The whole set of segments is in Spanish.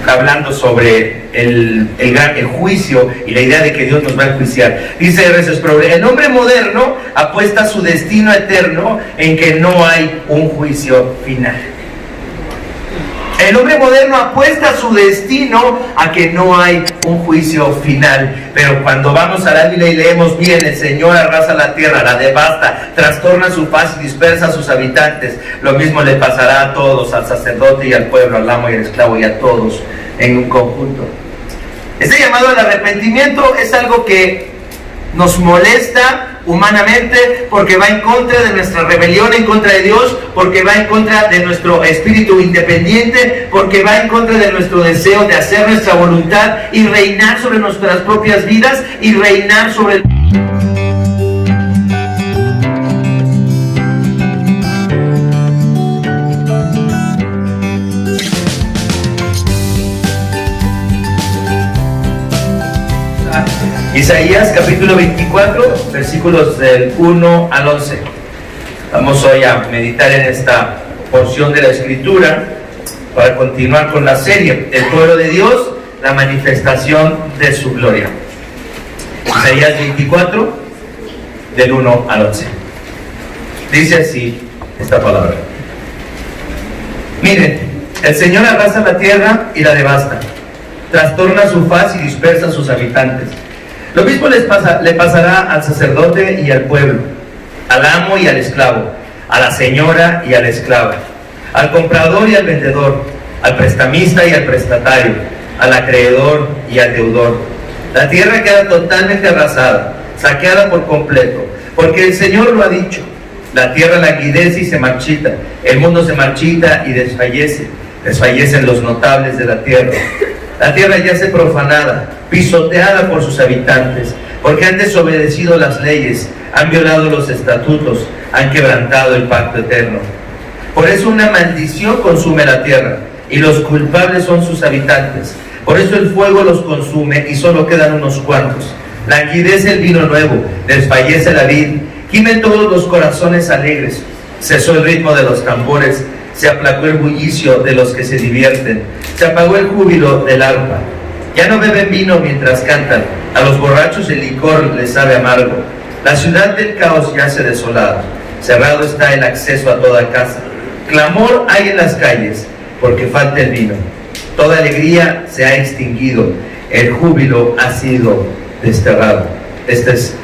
hablando sobre el juicio y la idea de que Dios nos va a enjuiciar. Dice Efesios, pero el hombre moderno apuesta su destino eterno en que no hay un juicio final. El hombre moderno apuesta su destino a que no hay un juicio final. Pero cuando vamos a la Biblia y leemos bien, el Señor arrasa la tierra, la devasta, trastorna su paz y dispersa a sus habitantes. Lo mismo le pasará a todos, al sacerdote y al pueblo, al amo y al esclavo y a todos en un conjunto. Este llamado al arrepentimiento es algo que nos molesta humanamente, porque va en contra de nuestra rebelión en contra de Dios, porque va en contra de nuestro espíritu independiente, porque va en contra de nuestro deseo de hacer nuestra voluntad y reinar sobre nuestras propias vidas y reinar sobre el... Isaías capítulo 24, versículos del 1 al 11. Vamos hoy a meditar en esta porción de la Escritura para continuar con la serie El pueblo de Dios, la manifestación de su gloria. Isaías 24, del 1 al 11. Dice así esta palabra. Miren, el Señor arrasa la tierra y la devasta, trastorna su faz y dispersa a sus habitantes. Lo mismo le pasará al sacerdote y al pueblo, al amo y al esclavo, a la señora y a la esclava, al comprador y al vendedor, al prestamista y al prestatario, al acreedor y al deudor. La tierra queda totalmente arrasada, saqueada por completo, porque el Señor lo ha dicho. La tierra languidece y se marchita, el mundo se marchita y desfallece, desfallecen los notables de la tierra. La tierra yace profanada, pisoteada por sus habitantes, porque han desobedecido las leyes, han violado los estatutos, han quebrantado el pacto eterno. Por eso una maldición consume la tierra, y los culpables son sus habitantes. Por eso el fuego los consume, y solo quedan unos cuantos. Languidece el vino nuevo, desfallece la vid, gimen todos los corazones alegres. Cesó el ritmo de los tambores, se aplacó el bullicio de los que se divierten, se apagó el júbilo del arpa. Ya no beben vino mientras cantan, a los borrachos el licor les sabe amargo. La ciudad del caos yace desolada, cerrado está el acceso a toda casa. Clamor hay en las calles, porque falta el vino. Toda alegría se ha extinguido, el júbilo ha sido desterrado. Esta es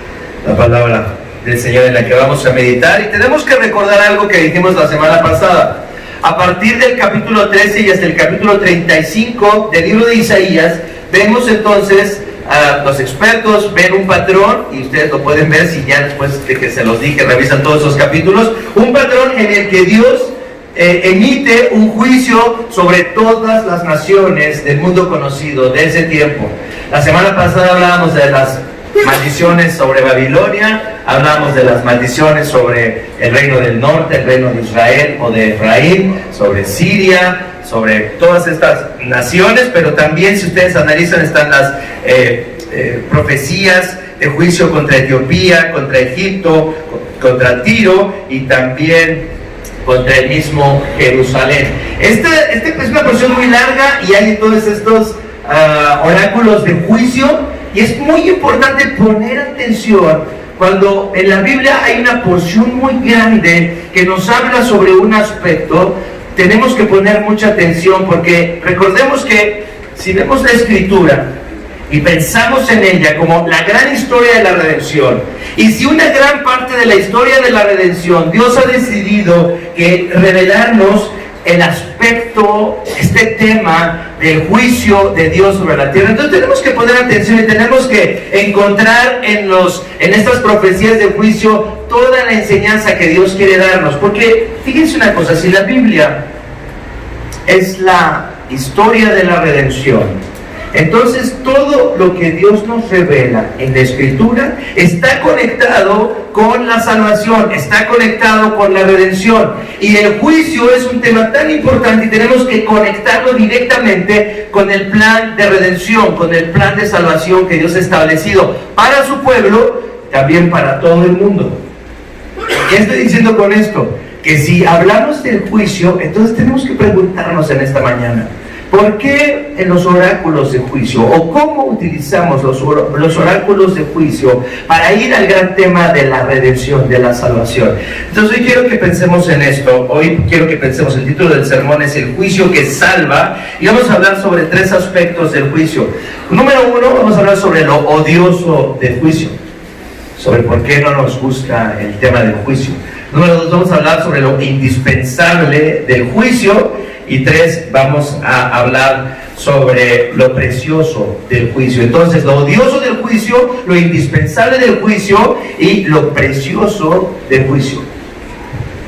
la palabra del Señor en la que vamos a meditar, y tenemos que recordar algo que dijimos la semana pasada. A partir del capítulo 13 y hasta el capítulo 35 del libro de Isaías, vemos entonces a los expertos ven un patrón, y ustedes lo pueden ver si ya después de que se los dije revisan todos esos capítulos, un patrón en el que Dios emite un juicio sobre todas las naciones del mundo conocido de ese tiempo. La semana pasada hablábamos de las maldiciones sobre Babilonia, hablamos de las maldiciones sobre el reino del norte, el reino de Israel o de Efraín, sobre Siria, sobre todas estas naciones, pero también, si ustedes analizan, están las profecías de juicio contra Etiopía, contra Egipto, contra Tiro y también contra el mismo Jerusalén. Esta es una porción muy larga y hay todos estos oráculos de juicio, y es muy importante poner atención cuando en la Biblia hay una porción muy grande que nos habla sobre un aspecto. Tenemos que poner mucha atención, porque recordemos que si vemos la Escritura y pensamos en ella como la gran historia de la redención, y si una gran parte de la historia de la redención Dios ha decidido que revelarnos el aspecto, este tema del juicio de Dios sobre la tierra, entonces tenemos que poner atención y tenemos que encontrar en estas profecías de juicio toda la enseñanza que Dios quiere darnos. Porque fíjense una cosa, si la Biblia es la historia de la redención, entonces todo lo que Dios nos revela en la Escritura está conectado con la salvación, está conectado con la redención. Y el juicio es un tema tan importante y tenemos que conectarlo directamente con el plan de redención, con el plan de salvación que Dios ha establecido para su pueblo, también para todo el mundo. ¿Qué estoy diciendo con esto? Que si hablamos del juicio, entonces tenemos que preguntarnos en esta mañana, ¿por qué en los oráculos de juicio, o cómo utilizamos los oráculos de juicio para ir al gran tema de la redención, de la salvación? Entonces hoy quiero que pensemos en esto. Hoy quiero que pensemos, el título del sermón es El juicio que salva, y vamos a hablar sobre 3 aspectos del juicio. Número 1, vamos a hablar sobre lo odioso del juicio, sobre por qué no nos gusta el tema del juicio. Número 2, vamos a hablar sobre lo indispensable del juicio. Y 3, vamos a hablar sobre lo precioso del juicio. Entonces, lo odioso del juicio, lo indispensable del juicio y lo precioso del juicio.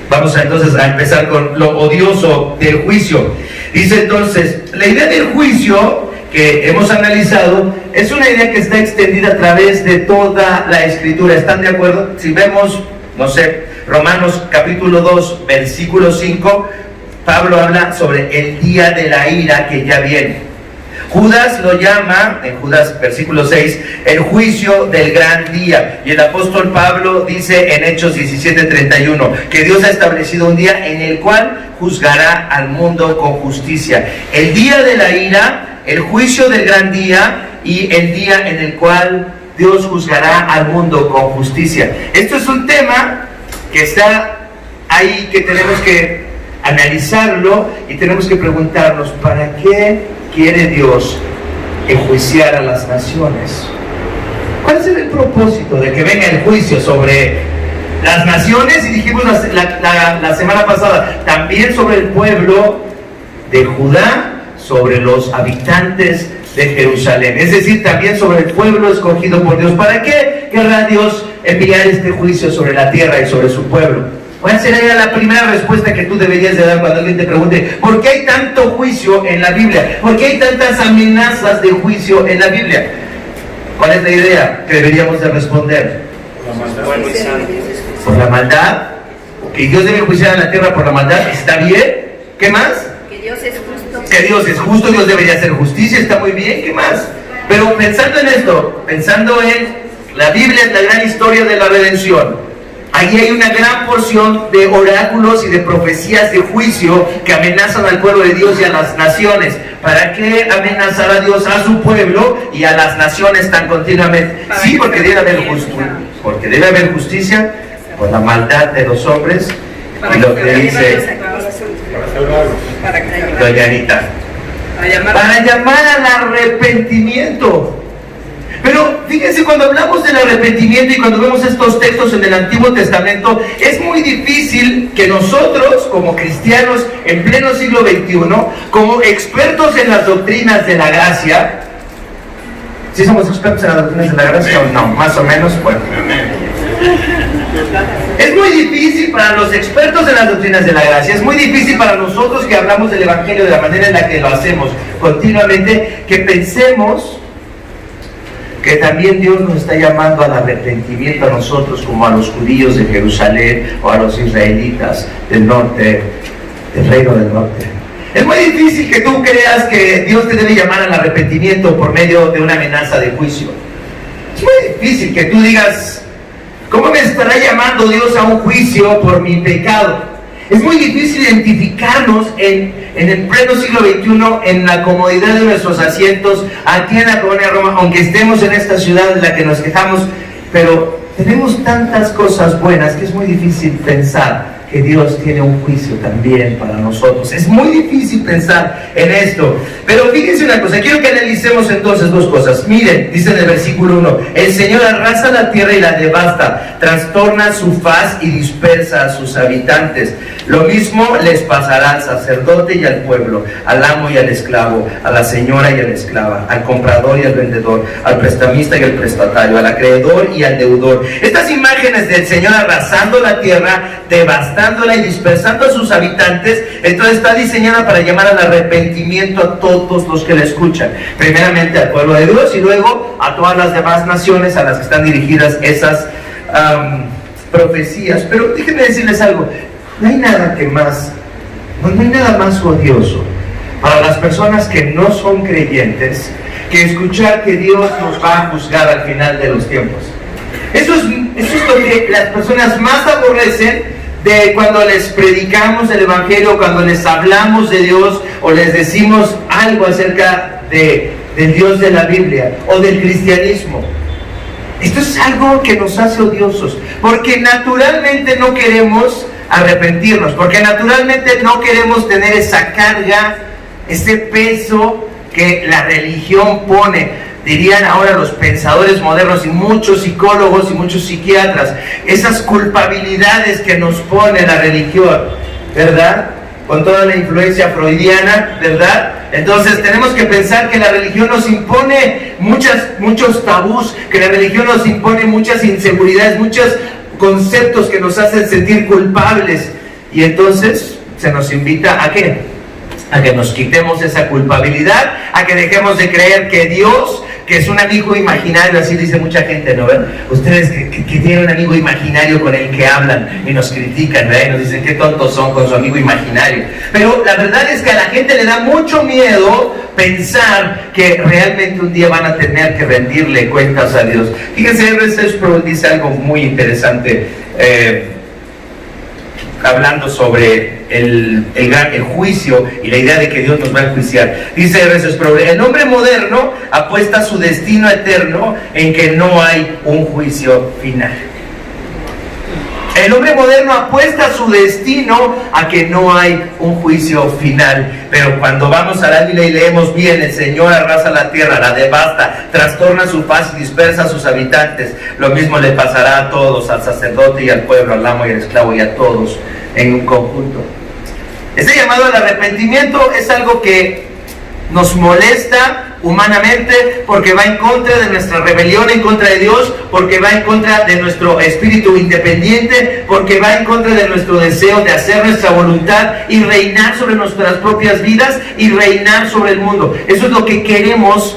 Vamos entonces a empezar con lo odioso del juicio. Dice entonces, la idea del juicio que hemos analizado es una idea que está extendida a través de toda la Escritura. ¿Están de acuerdo? Si vemos, no sé, Romanos capítulo 2, versículo 5, Pablo habla sobre el día de la ira que ya viene. Judas lo llama, en Judas versículo 6, el juicio del gran día. Y el apóstol Pablo dice en Hechos 17:31, que Dios ha establecido un día en el cual juzgará al mundo con justicia. El día de la ira, el juicio del gran día y el día en el cual Dios juzgará al mundo con justicia. Esto es un tema que está ahí, que tenemos que analizarlo y tenemos que preguntarnos, ¿para qué quiere Dios enjuiciar a las naciones? ¿Cuál es el propósito de que venga el juicio sobre las naciones? Y dijimos la semana pasada, también sobre el pueblo de Judá, sobre los habitantes de Jerusalén, es decir, también sobre el pueblo escogido por Dios. ¿Para qué querrá Dios enviar este juicio sobre la tierra y sobre su pueblo? ¿Cuál sería la primera respuesta que tú deberías de dar cuando alguien te pregunte ¿por qué hay tanto juicio en la Biblia? ¿Por qué hay tantas amenazas de juicio en la Biblia? ¿Cuál es la idea que deberíamos de responder? Por la maldad. Que Dios debe enjuiciar a la tierra por la maldad, ¿está bien? ¿Qué más? Que Dios es justo. Que Dios es justo, Dios debería hacer justicia, está muy bien, ¿qué más? Pero pensando en esto, pensando en la Biblia, es la gran historia de la redención. Allí hay una gran porción de oráculos y de profecías de juicio que amenazan al pueblo de Dios y a las naciones. ¿Para qué amenazar a Dios, a su pueblo y a las naciones tan continuamente? Sí, porque debe haber justicia. Porque debe haber justicia por la maldad de los hombres. Y lo que dice doña Anita, para llamar al arrepentimiento. Pero fíjense, cuando hablamos del arrepentimiento y cuando vemos estos textos en el Antiguo Testamento, es muy difícil que nosotros, como cristianos en pleno siglo XXI, como expertos en las doctrinas de la gracia, ¿sí somos expertos en las doctrinas de la gracia o no? Más o menos, bueno. Es muy difícil para los expertos en las doctrinas de la gracia, es muy difícil para nosotros que hablamos del Evangelio de la manera en la que lo hacemos continuamente, que pensemos que también Dios nos está llamando al arrepentimiento a nosotros, como a los judíos de Jerusalén o a los israelitas del norte, del reino del norte. Es muy difícil que tú creas que Dios te debe llamar al arrepentimiento por medio de una amenaza de juicio. Es muy difícil que tú digas, ¿cómo me estará llamando Dios a un juicio por mi pecado? Es muy difícil identificarnos en el pleno siglo XXI, en la comodidad de nuestros asientos, aquí en la colonia Roma, aunque estemos en esta ciudad en la que nos quejamos, pero tenemos tantas cosas buenas que es muy difícil pensar que Dios tiene un juicio también para nosotros. Es muy difícil pensar en esto. Pero fíjense una cosa, quiero que analicemos entonces 2 cosas. Miren, dice en el versículo 1, el Señor arrasa la tierra y la devasta, trastorna su faz y dispersa a sus habitantes. Lo mismo les pasará al sacerdote y al pueblo, al amo y al esclavo, a la señora y a la esclava, al comprador y al vendedor, al prestamista y al prestatario, al acreedor y al deudor. Estas imágenes del Señor arrasando la tierra, devastándola y dispersando a sus habitantes, entonces está diseñada para llamar al arrepentimiento a todos los que la escuchan. Primeramente al pueblo de Dios y luego a todas las demás naciones a las que están dirigidas esas profecías. Pero déjenme decirles algo, no hay nada más odioso para las personas que no son creyentes que escuchar que Dios nos va a juzgar al final de los tiempos. Eso Eso es lo que las personas más aborrecen de cuando les predicamos el Evangelio, cuando les hablamos de Dios o les decimos algo acerca del Dios de la Biblia o del cristianismo. Esto es algo que nos hace odiosos, porque naturalmente no queremos arrepentirnos, porque naturalmente no queremos tener esa carga, ese peso que la religión pone. Dirían ahora los pensadores modernos y muchos psicólogos y muchos psiquiatras, esas culpabilidades que nos pone la religión, ¿verdad? Con toda la influencia freudiana, ¿verdad? Entonces tenemos que pensar que la religión nos impone muchos tabús, que la religión nos impone muchas inseguridades, muchos conceptos que nos hacen sentir culpables. Y entonces se nos invita ¿a qué? A que nos quitemos esa culpabilidad, a que dejemos de creer que Dios, que es un amigo imaginario, así dice mucha gente, ¿no? ¿Verdad? Ustedes que tienen un amigo imaginario con el que hablan y nos critican, ¿verdad? Y nos dicen qué tontos son con su amigo imaginario. Pero la verdad es que a la gente le da mucho miedo pensar que realmente un día van a tener que rendirle cuentas a Dios. Fíjense, R.C. Sproul dice algo muy interesante, hablando sobre el juicio y la idea de que Dios nos va a enjuiciar. Dice R.C. Sproul: el hombre moderno apuesta su destino eterno en que no hay un juicio final. El hombre moderno apuesta su destino a que no hay un juicio final. Pero cuando vamos a la Biblia y leemos bien, el Señor arrasa la tierra, la devasta, trastorna su faz y dispersa a sus habitantes. Lo mismo le pasará a todos, al sacerdote y al pueblo, al amo y al esclavo y a todos en un conjunto. Este llamado al arrepentimiento es algo que nos molesta humanamente, porque va en contra de nuestra rebelión en contra de Dios, porque va en contra de nuestro espíritu independiente, porque va en contra de nuestro deseo de hacer nuestra voluntad y reinar sobre nuestras propias vidas y reinar sobre el mundo. Eso es lo que queremos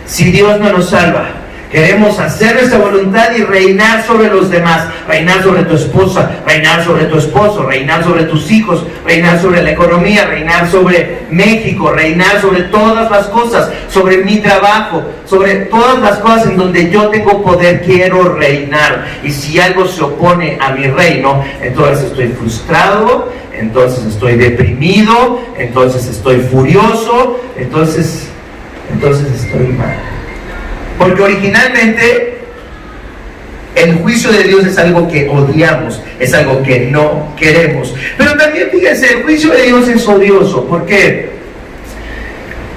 si Dios no nos salva. Queremos hacer nuestra voluntad y reinar sobre los demás, reinar sobre tu esposa, reinar sobre tu esposo, reinar sobre tus hijos, reinar sobre la economía, reinar sobre México, reinar sobre todas las cosas, sobre mi trabajo, sobre todas las cosas en donde yo tengo poder. Quiero reinar. Y si algo se opone a mi reino, entonces estoy frustrado, entonces estoy deprimido, entonces estoy furioso, entonces estoy mal. Porque originalmente el juicio de Dios es algo que odiamos, es algo que no queremos. Pero también fíjense, el juicio de Dios es odioso. ¿Por qué?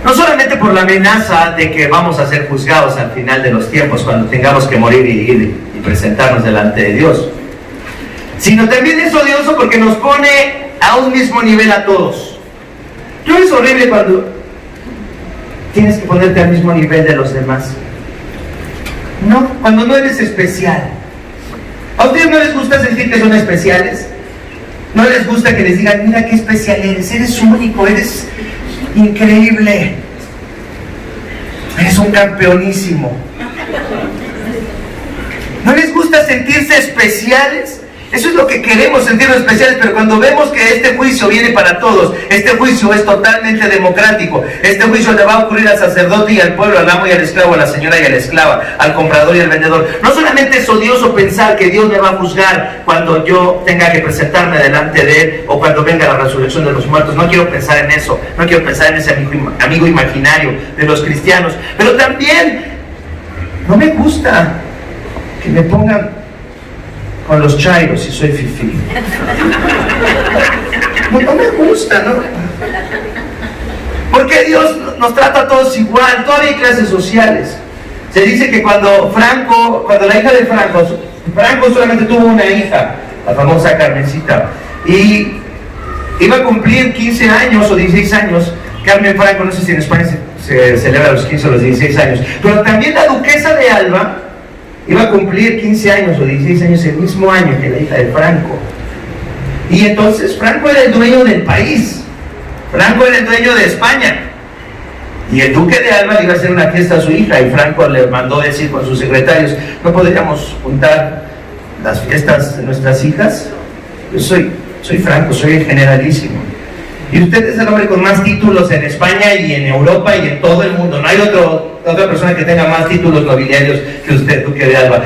No solamente por la amenaza de que vamos a ser juzgados al final de los tiempos, cuando tengamos que morir y presentarnos delante de Dios, sino también es odioso porque nos pone a un mismo nivel a todos. ¿No es horrible cuando tienes que ponerte al mismo nivel de los demás? No, cuando no eres especial. ¿A ustedes no les gusta sentir que son especiales? ¿No les gusta que les digan, mira qué especial eres único, eres increíble, eres un campeonísimo? ¿No les gusta sentirse especiales? Eso es lo que queremos, sentirnos especiales. Pero cuando vemos que este juicio viene para todos, este juicio es totalmente democrático, este juicio le va a ocurrir al sacerdote y al pueblo, al amo y al esclavo, a la señora y a la esclava, al comprador y al vendedor. No solamente es odioso pensar que Dios me va a juzgar cuando yo tenga que presentarme delante de Él o cuando venga la resurrección de los muertos. No quiero pensar en eso, no quiero pensar en ese amigo imaginario de los cristianos. Pero también no me gusta que me pongan con los chairos si soy fifí. No me gusta, ¿no? Porque Dios nos trata a todos igual. Todavía hay clases sociales. Se dice que cuando la hija de Franco solamente tuvo una hija, la famosa Carmencita, y iba a cumplir 15 años o 16 años. Carmen Franco, no sé si en España se celebra los 15 o los 16 años, pero también la duquesa de Alba iba a cumplir 15 años o 16 años el mismo año que la hija de Franco. Y entonces Franco era el dueño del país, Franco era el dueño de España, y el duque de Alba le iba a hacer una fiesta a su hija, y Franco le mandó decir con sus secretarios, ¿no podríamos juntar las fiestas de nuestras hijas? Yo soy Franco, soy el generalísimo, y usted es el hombre con más títulos en España y en Europa y en todo el mundo. No hay otra persona que tenga más títulos nobiliarios que usted, duque de Alba.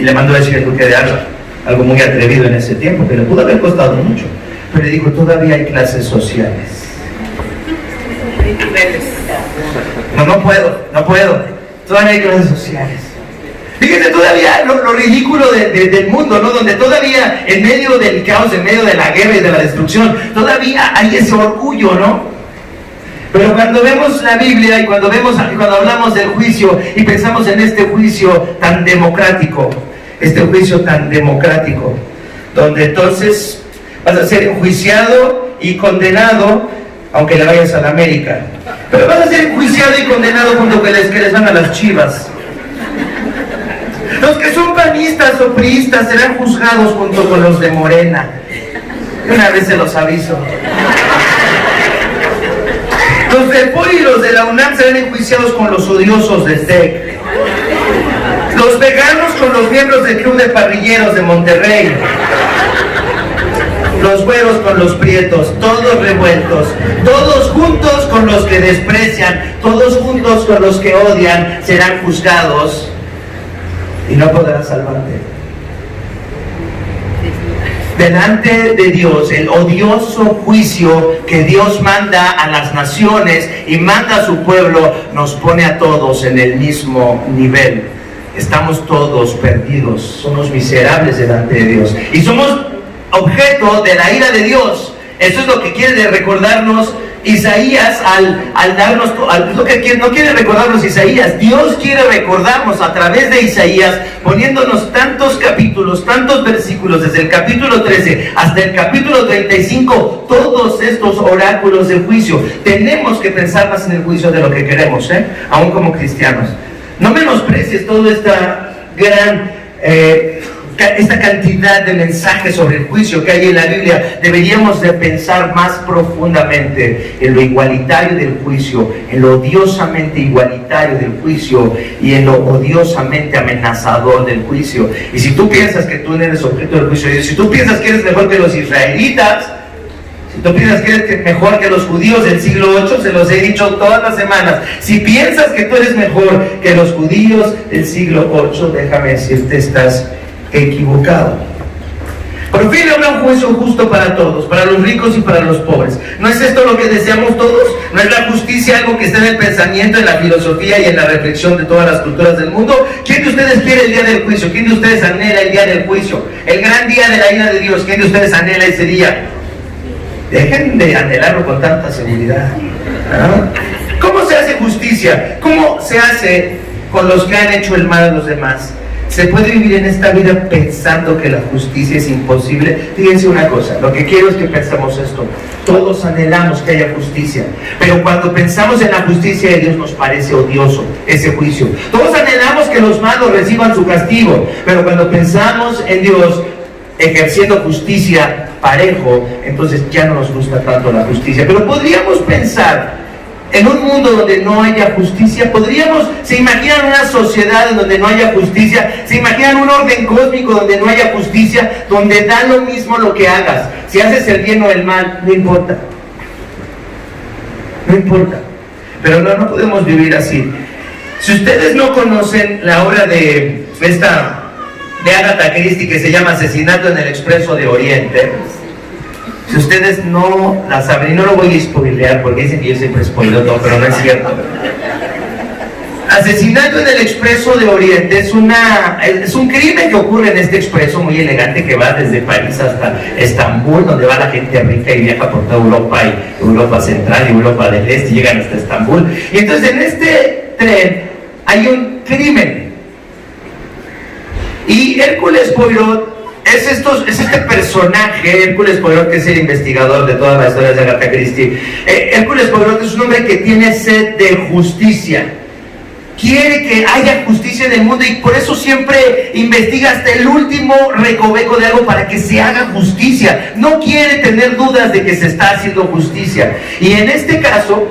y le mandó a decir al duque de Alba, algo muy atrevido en ese tiempo, que le pudo haber costado mucho, pero le dijo, todavía hay clases sociales. No puedo, todavía hay clases sociales. Fíjense todavía lo ridículo del mundo, ¿no? Donde todavía en medio del caos, en medio de la guerra y de la destrucción, todavía hay ese orgullo, ¿no? Pero cuando vemos la Biblia y cuando hablamos del juicio y pensamos en este juicio tan democrático, donde entonces vas a ser enjuiciado y condenado, aunque le vayas a la América, pero vas a ser enjuiciado y condenado junto con los que les van a las Chivas. Los que son panistas o priistas serán juzgados junto con los de Morena. Una vez se los aviso. Los del POI y los de la UNAM serán enjuiciados con los odiosos de STEC. Los veganos con los miembros del Club de Parrilleros de Monterrey. Los güeros con los prietos, todos revueltos, todos juntos con los que desprecian, todos juntos con los que odian, serán juzgados y no podrás salvarte. Delante de Dios, el odioso juicio que Dios manda a las naciones y manda a su pueblo, nos pone a todos en el mismo nivel. Estamos todos perdidos, somos miserables delante de Dios y somos objeto de la ira de Dios. Eso es lo que quiere recordarnos Isaías al darnos, lo que no quiere recordarnos Isaías. Dios quiere recordarnos a través de Isaías, poniéndonos tantos capítulos, tantos versículos, desde el capítulo 13 hasta el capítulo 35, todos estos oráculos del juicio. Tenemos que pensar más en el juicio de lo que queremos, aún como cristianos. No menosprecies toda esta esta cantidad de mensajes sobre el juicio que hay en la Biblia. Deberíamos de pensar más profundamente en lo igualitario del juicio, en lo odiosamente igualitario del juicio y en lo odiosamente amenazador del juicio. Y si tú piensas que tú no eres objeto del juicio de Dios, si tú piensas que eres mejor que los israelitas, si tú piensas que eres mejor que los judíos del siglo 8, se los he dicho todas las semanas, si piensas que tú eres mejor que los judíos del siglo 8, déjame decirte, estás equivocado. Por fin habrá un juicio justo para todos, para los ricos y para los pobres. ¿No es esto lo que deseamos todos? ¿No es la justicia algo que está en el pensamiento, en la filosofía y en la reflexión de todas las culturas del mundo? ¿Quién de ustedes quiere el día del juicio? ¿Quién de ustedes anhela el día del juicio? El gran día de la ira de Dios. ¿Quién de ustedes anhela ese día? Dejen de anhelarlo con tanta seguridad. ¿Cómo se hace justicia? ¿Cómo se hace con los que han hecho el mal a los demás? ¿Se puede vivir en esta vida pensando que la justicia es imposible? Fíjense una cosa, lo que quiero es que pensemos esto. Todos anhelamos que haya justicia, pero cuando pensamos en la justicia de Dios nos parece odioso ese juicio. Todos anhelamos que los malos reciban su castigo, pero cuando pensamos en Dios ejerciendo justicia parejo, entonces ya no nos gusta tanto la justicia. Pero podríamos pensar en un mundo donde no haya justicia. ¿Se imaginan una sociedad en donde no haya justicia? ¿Se imaginan un orden cósmico donde no haya justicia? Donde da lo mismo lo que hagas, si haces el bien o el mal, no importa. No importa. Pero no podemos vivir así. Si ustedes no conocen la obra de Agatha Christie, que se llama Asesinato en el Expreso de Oriente, si ustedes no la saben, y no lo voy a spoilear porque dicen que yo siempre spoileo todo, pero no es cierto. Asesinato en el Expreso de Oriente es un crimen que ocurre en este expreso muy elegante que va desde París hasta Estambul, donde va la gente rica y viaja por toda Europa, y Europa Central y Europa del Este, y llegan hasta Estambul. Y entonces en este tren hay un crimen. Y Hércules Poirot es este personaje, Hércules Poirot, que es el investigador de todas las historias de Agatha Christie. Hércules Poirot es un hombre que tiene sed de justicia. Quiere que haya justicia en el mundo y por eso siempre investiga hasta el último recoveco de algo para que se haga justicia. No quiere tener dudas de que se está haciendo justicia. Y en este caso,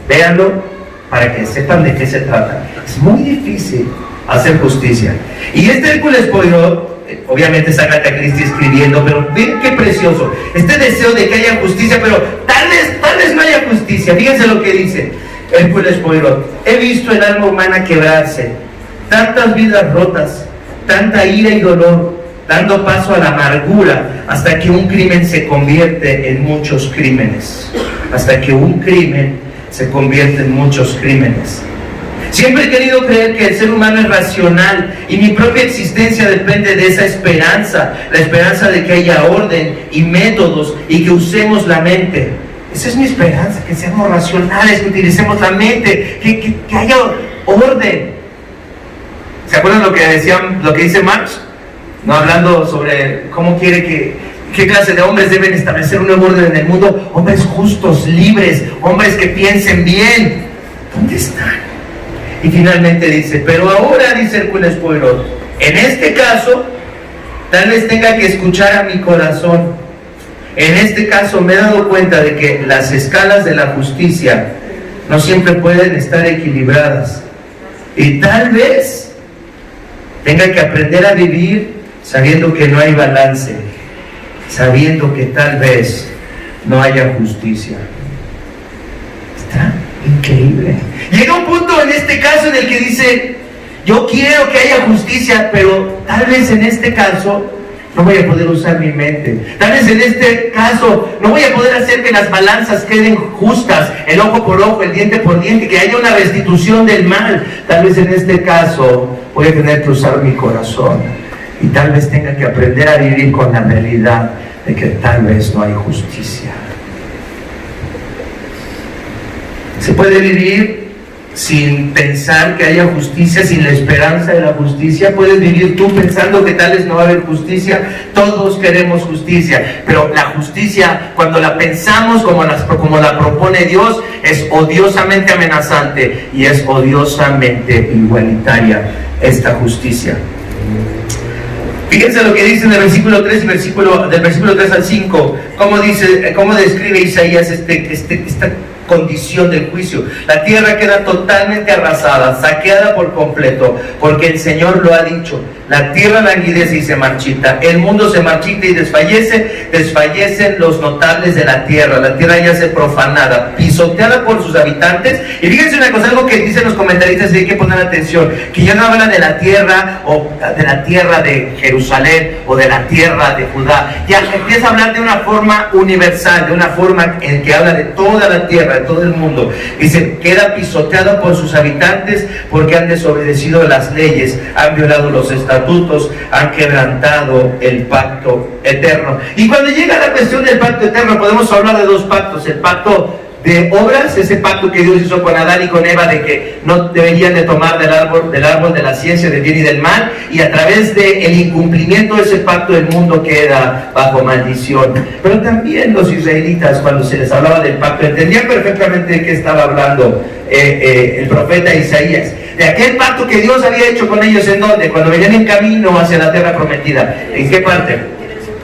véanlo para que sepan de qué se trata. Es muy difícil hacer justicia. Y este Hércules Poirot, obviamente es Agatha Christie escribiendo, pero ven qué precioso, este deseo de que haya justicia, pero tal vez no haya justicia. Fíjense lo que dice Hércules Poirot: he visto el alma humana quebrarse, tantas vidas rotas, tanta ira y dolor, dando paso a la amargura, hasta que un crimen se convierte en muchos crímenes. Hasta que un crimen se convierte en muchos crímenes. Siempre he querido creer que el ser humano es racional y mi propia existencia depende de esa esperanza, la esperanza de que haya orden y métodos y que usemos la mente. Esa es mi esperanza, que seamos racionales, que utilicemos la mente, que haya orden. ¿Se acuerdan lo que dice Marx? No, hablando sobre cómo quiere qué clase de hombres deben establecer un nuevo orden en el mundo. Hombres justos, libres, hombres que piensen bien. ¿Dónde están? Y finalmente dice, pero ahora, dice Hércules Poirot, en este caso, tal vez tenga que escuchar a mi corazón. En este caso me he dado cuenta de que las escalas de la justicia no siempre pueden estar equilibradas. Y tal vez tenga que aprender a vivir sabiendo que no hay balance, sabiendo que tal vez no haya justicia. Está increíble. Llega un punto en este caso en el que dice, yo quiero que haya justicia, pero tal vez en este caso no voy a poder usar mi mente. Tal vez en este caso no voy a poder hacer que las balanzas queden justas, el ojo por ojo, el diente por diente, que haya una restitución del mal. Tal vez en este caso voy a tener que usar mi corazón y tal vez tenga que aprender a vivir con la realidad de que tal vez no hay justicia. Se puede vivir sin pensar que haya justicia, sin la esperanza de la justicia. Puedes vivir tú pensando que tal vez no va a haber justicia. Todos queremos justicia, pero la justicia, cuando la pensamos como la propone Dios, es odiosamente amenazante y es odiosamente igualitaria esta justicia. Fíjense lo que dice en el versículo 3 y del versículo 3 al 5, cómo describe Isaías esta condición del juicio. La tierra queda totalmente arrasada, saqueada por completo, porque el Señor lo ha dicho. La tierra languidece y se marchita, el mundo se marchita y desfallecen los notables de la tierra yace profanada, pisoteada por sus habitantes. Y fíjense una cosa, algo que dicen los comentaristas y hay que poner atención, que ya no habla de la tierra o de la tierra de Jerusalén o de la tierra de Judá, ya empieza a hablar de una forma universal, de una forma en que habla de toda la tierra, de todo el mundo. Dice, queda pisoteada por sus habitantes porque han desobedecido las leyes, han violado los estatutos, han quebrantado el pacto eterno. Y cuando llega la cuestión del pacto eterno, podemos hablar de dos pactos: el pacto de obras, ese pacto que Dios hizo con Adán y con Eva de que no deberían de tomar del árbol de la ciencia del bien y del mal, y a través del incumplimiento de ese pacto el mundo queda bajo maldición. Pero también los israelitas, cuando se les hablaba del pacto, entendían perfectamente de qué estaba hablando el profeta Isaías, de aquel pacto que Dios había hecho con ellos. ¿En dónde? Cuando venían en camino hacia la tierra prometida. ¿En qué parte?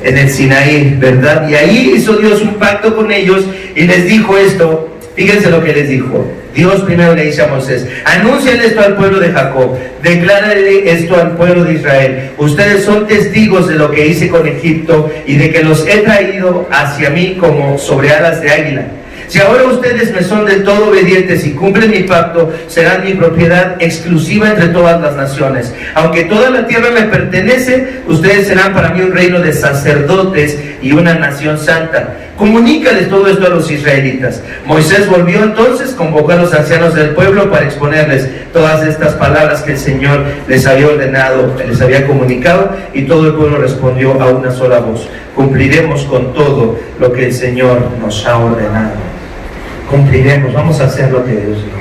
En el Sinaí, ¿verdad? Y ahí hizo Dios un pacto con ellos y les dijo esto. Fíjense lo que les dijo. Dios primero le dice a Moisés: anúnciale esto al pueblo de Jacob, declárale esto al pueblo de Israel. Ustedes son testigos de lo que hice con Egipto y de que los he traído hacia mí como sobre alas de águila. Si ahora ustedes me son del todo obedientes y cumplen mi pacto, serán mi propiedad exclusiva entre todas las naciones. Aunque toda la tierra me pertenece, ustedes serán para mí un reino de sacerdotes y una nación santa. Comunícales todo esto a los israelitas. Moisés volvió entonces, convocó a los ancianos del pueblo para exponerles todas estas palabras que el Señor les había ordenado, les había comunicado, y todo el pueblo respondió a una sola voz: cumpliremos con todo lo que el Señor nos ha ordenado. Cumpliremos, vamos a hacer lo que Dios dijo.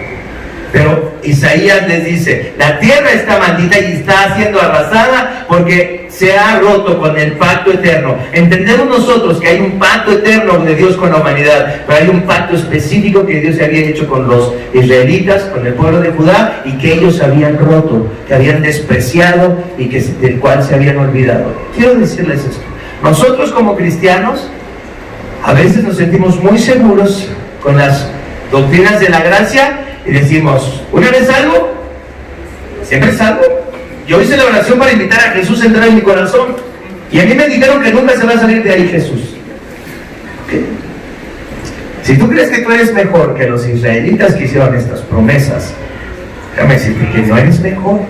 Pero Isaías les dice: la tierra está maldita y está siendo arrasada porque se ha roto con el pacto eterno. Entendemos nosotros que hay un pacto eterno de Dios con la humanidad, pero hay un pacto específico que Dios había hecho con los israelitas, con el pueblo de Judá, y que ellos habían roto, que habían despreciado y del cual se habían olvidado. Quiero decirles esto: nosotros como cristianos a veces nos sentimos muy seguros con las doctrinas de la gracia y decimos: una vez salvo, siempre salvo. Yo hice la oración para invitar a Jesús a entrar en mi corazón y a mí me dijeron que nunca se va a salir de ahí Jesús. ¿Okay? Si tú crees que tú eres mejor que los israelitas que hicieron estas promesas, déjame decirte que no eres mejor.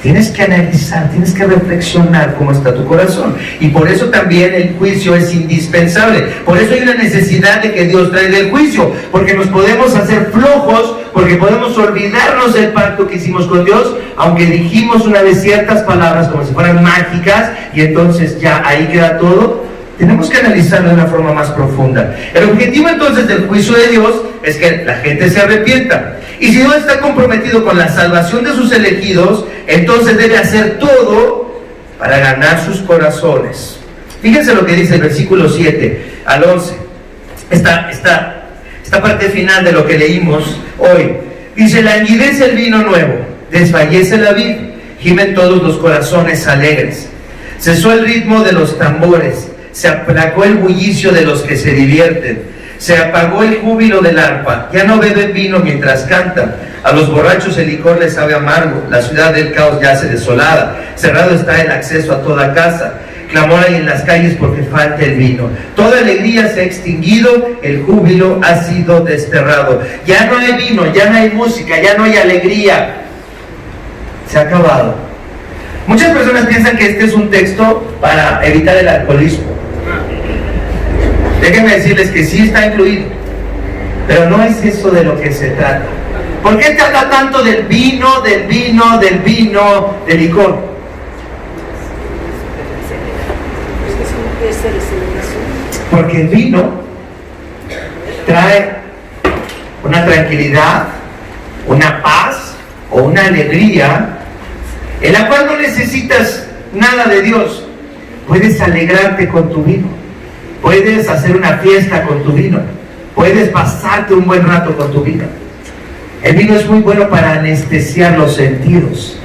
Tienes que analizar, tienes que reflexionar cómo está tu corazón. Y por eso también el juicio es indispensable. Por eso hay una necesidad de que Dios traiga el juicio. Porque nos podemos hacer flojos, porque podemos olvidarnos del pacto que hicimos con Dios, aunque dijimos una vez ciertas palabras como si fueran mágicas, y entonces ya ahí queda todo. Tenemos que analizarlo de una forma más profunda. El objetivo entonces del juicio de Dios es que la gente se arrepienta. Y si Dios está comprometido con la salvación de sus elegidos, entonces debe hacer todo para ganar sus corazones. Fíjense lo que dice el versículo 7 al 11. Esta parte final de lo que leímos hoy. Dice: languidece el vino nuevo, desfallece la vid, gimen todos los corazones alegres. Cesó el ritmo de los tambores, se aplacó el bullicio de los que se divierten. Se apagó el júbilo del arpa, ya no beben vino mientras cantan. A los borrachos el licor les sabe amargo, la ciudad del caos yace desolada. Cerrado está el acceso a toda casa. Clamor hay en las calles porque falta el vino. Toda alegría se ha extinguido, el júbilo ha sido desterrado. Ya no hay vino, ya no hay música, ya no hay alegría. Se ha acabado. Muchas personas piensan que este es un texto para evitar el alcoholismo. Déjenme decirles que sí está incluido, pero no es eso de lo que se trata. ¿Por qué te habla tanto del vino, del licor? Porque el vino trae una tranquilidad, una paz o una alegría en la cual no necesitas nada de Dios. Puedes alegrarte con tu vino. Puedes hacer una fiesta con tu vino. Puedes pasarte un buen rato con tu vino. El vino es muy bueno para anestesiar los sentidos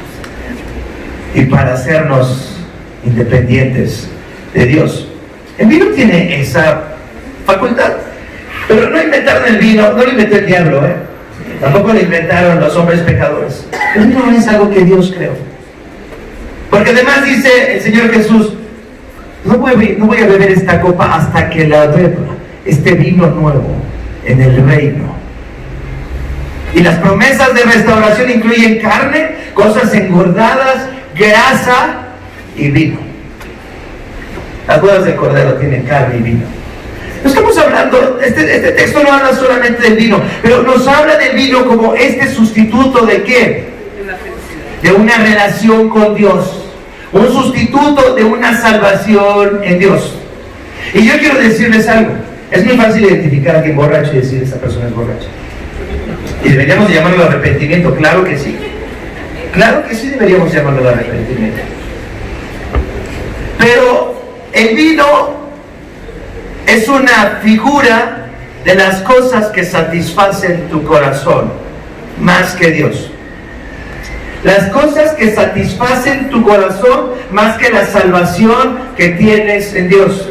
y para hacernos independientes de Dios. El vino tiene esa facultad. Pero no inventaron el vino, no lo inventó el diablo, tampoco lo inventaron los hombres pecadores. El vino es algo que Dios creó. Porque además dice el Señor Jesús: no voy a beber esta copa hasta que la beba, este vino nuevo en el reino. Y las promesas de restauración incluyen carne, cosas engordadas, grasa y vino. Las bodas de cordero tienen carne y vino. No estamos hablando, este texto no habla solamente del vino, pero nos habla del vino como este sustituto de ¿qué? De una relación con Dios. Un sustituto de una salvación en Dios. Y yo quiero decirles algo. Es muy fácil identificar a alguien borracho y decir: esa persona es borracha. Y deberíamos llamarlo arrepentimiento. Claro que sí. Claro que sí deberíamos llamarlo arrepentimiento. Pero el vino es una figura de las cosas que satisfacen tu corazón más que Dios. Las cosas que satisfacen tu corazón más que la salvación que tienes en Dios.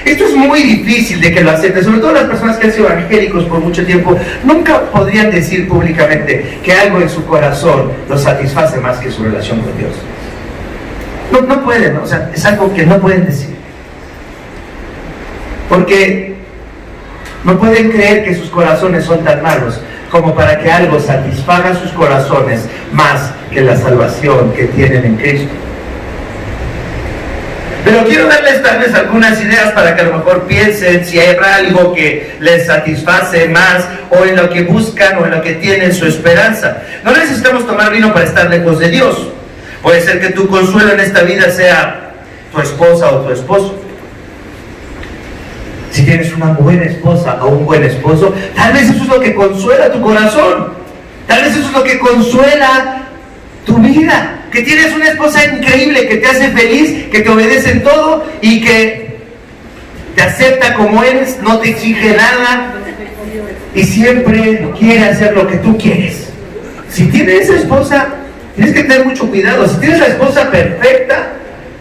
Esto es muy difícil de que lo acepten, sobre todo las personas que han sido evangélicos por mucho tiempo. Nunca podrían decir públicamente que algo en su corazón los satisface más que su relación con Dios. No pueden, o sea, es algo que no pueden decir. Porque no pueden creer que sus corazones son tan malos como para que algo satisfaga sus corazones más que la salvación que tienen en Cristo. Pero quiero darles tal vez algunas ideas para que a lo mejor piensen si hay algo que les satisface más, o en lo que buscan, o en lo que tienen su esperanza. No necesitamos tomar vino para estar lejos de Dios. Puede ser que tu consuelo en esta vida sea tu esposa o tu esposo. Si tienes una buena esposa o un buen esposo, tal vez eso es lo que consuela tu corazón. Tal vez eso es lo que consuela tu vida. Que tienes una esposa increíble, que te hace feliz, que te obedece en todo y que te acepta como eres, no te exige nada y siempre quiere hacer lo que tú quieres. Si tienes esa esposa, tienes que tener mucho cuidado. Si tienes la esposa perfecta,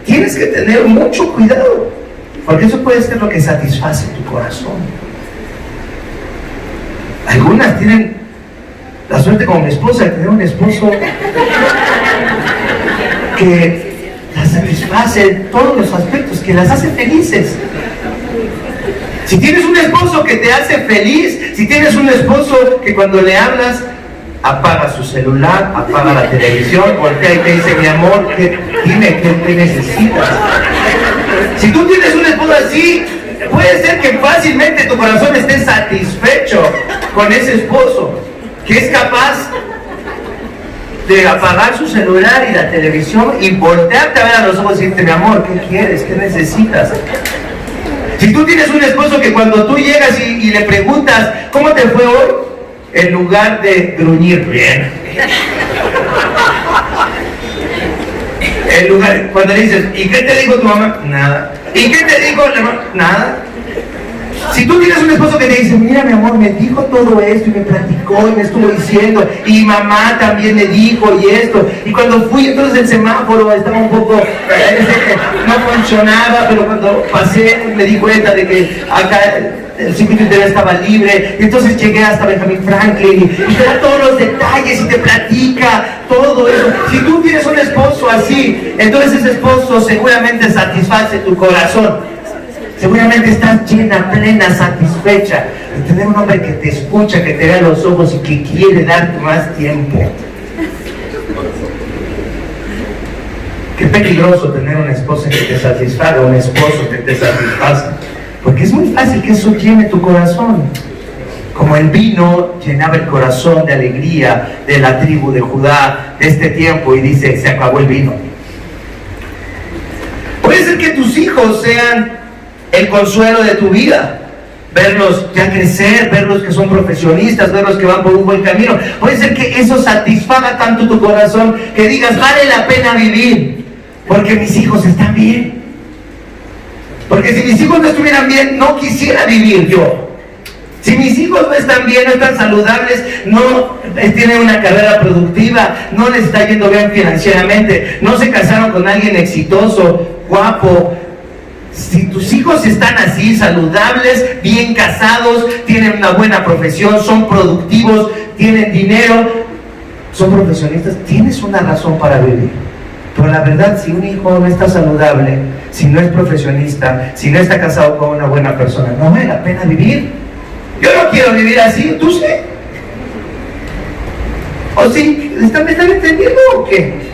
tienes que tener mucho cuidado, porque eso puede ser lo que satisface tu corazón. Algunas tienen la suerte, como mi esposa, de tener un esposo que las satisface en todos los aspectos, que las hace felices. Si tienes un esposo que te hace feliz, si tienes un esposo que cuando le hablas apaga su celular, apaga la televisión, voltea y te dice, mi amor, dime qué te necesitas. Si tú tienes un esposo así, puede ser que fácilmente tu corazón esté satisfecho con ese esposo, que es capaz de apagar su celular y la televisión y voltearte a ver a los ojos y decirte, mi amor, ¿qué quieres? ¿Qué necesitas? Si tú tienes un esposo que cuando tú llegas y le preguntas, ¿cómo te fue hoy? En lugar de gruñir, bien. En lugar, cuando le dices, ¿y qué te dijo tu mamá? Nada. ¿Y qué te dijo la mamá? Nada. Si tú tienes un esposo que te dice, mira mi amor, me dijo todo esto y me platicó y me estuvo diciendo, y mamá también me dijo y esto, y cuando fui entonces el semáforo estaba un poco, no funcionaba, pero cuando pasé me di cuenta de que acá el circuito interior estaba libre, y entonces llegué hasta Benjamin Franklin y te da todos los detalles y te platica todo eso. Si tú tienes un esposo así, entonces ese esposo seguramente satisface tu corazón. Seguramente estás llena, plena, satisfecha de tener un hombre que te escucha, que te ve a los ojos y que quiere darte más tiempo. Qué peligroso tener una esposa que te satisfaga, un esposo que te satisface, porque es muy fácil que eso llene tu corazón. Como el vino llenaba el corazón de alegría de la tribu de Judá de este tiempo, y dice, se acabó el vino. Puede ser que tus hijos sean el consuelo de tu vida, verlos ya crecer, verlos que son profesionistas, verlos que van por un buen camino. Puede ser que eso satisfaga tanto tu corazón que digas, vale la pena vivir, porque mis hijos están bien. Porque si mis hijos no estuvieran bien, no quisiera vivir yo. Si mis hijos no están bien, no están saludables, no tienen una carrera productiva, no les está yendo bien financieramente, no se casaron con alguien exitoso, guapo. Si tus hijos están así, saludables, bien casados, tienen una buena profesión, son productivos, tienen dinero, son profesionistas, tienes una razón para vivir. Pero la verdad, si un hijo no está saludable, si no es profesionista, si no está casado con una buena persona, no vale la pena vivir. Yo no quiero vivir así, ¿tú sí? ¿O sí? ¿Me están entendiendo o qué?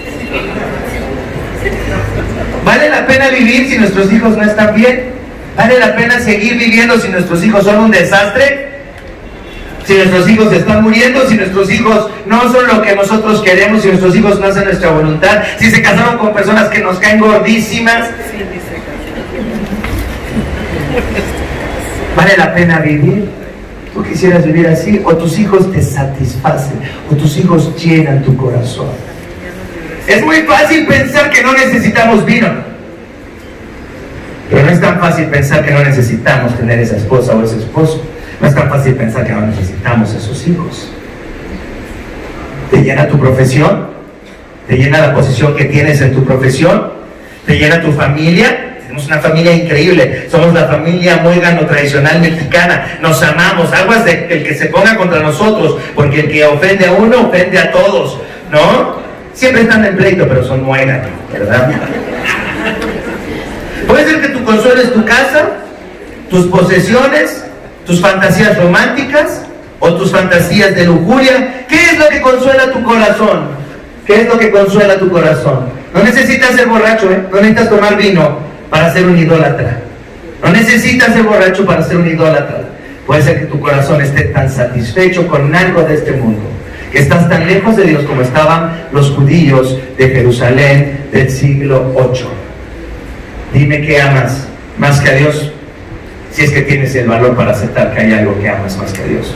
¿Vale la pena vivir si nuestros hijos no están bien? ¿Vale la pena seguir viviendo si nuestros hijos son un desastre? Si nuestros hijos se están muriendo, si nuestros hijos no son lo que nosotros queremos, si nuestros hijos no hacen nuestra voluntad, si se casaron con personas que nos caen gordísimas. ¿Vale la pena vivir? ¿Tú quisieras vivir así? ¿O tus hijos te satisfacen? ¿O tus hijos llenan tu corazón? Es muy fácil pensar que no necesitamos vino, pero no es tan fácil pensar que no necesitamos tener esa esposa o ese esposo. No es tan fácil pensar que no necesitamos esos hijos. ¿Te llena tu profesión? ¿Te llena la posición que tienes en tu profesión? ¿Te llena tu familia? Tenemos una familia increíble, somos la familia muégano tradicional mexicana, nos amamos, aguas de el que se ponga contra nosotros, porque el que ofende a uno, ofende a todos, ¿no? Siempre están en pleito, pero son muéganos, ¿verdad? Puede ser que tu consuelo es tu casa, tus posesiones, tus fantasías románticas o tus fantasías de lujuria. ¿Qué es lo que consuela tu corazón? ¿Qué es lo que consuela tu corazón? No necesitas ser borracho, ¿eh? No necesitas tomar vino para ser un idólatra. No necesitas ser borracho para ser un idólatra. Puede ser que tu corazón esté tan satisfecho con algo de este mundo, que estás tan lejos de Dios como estaban los judíos de Jerusalén del siglo VIII. Dime qué amas más que a Dios, si es que tienes el valor para aceptar que hay algo que amas más que a Dios.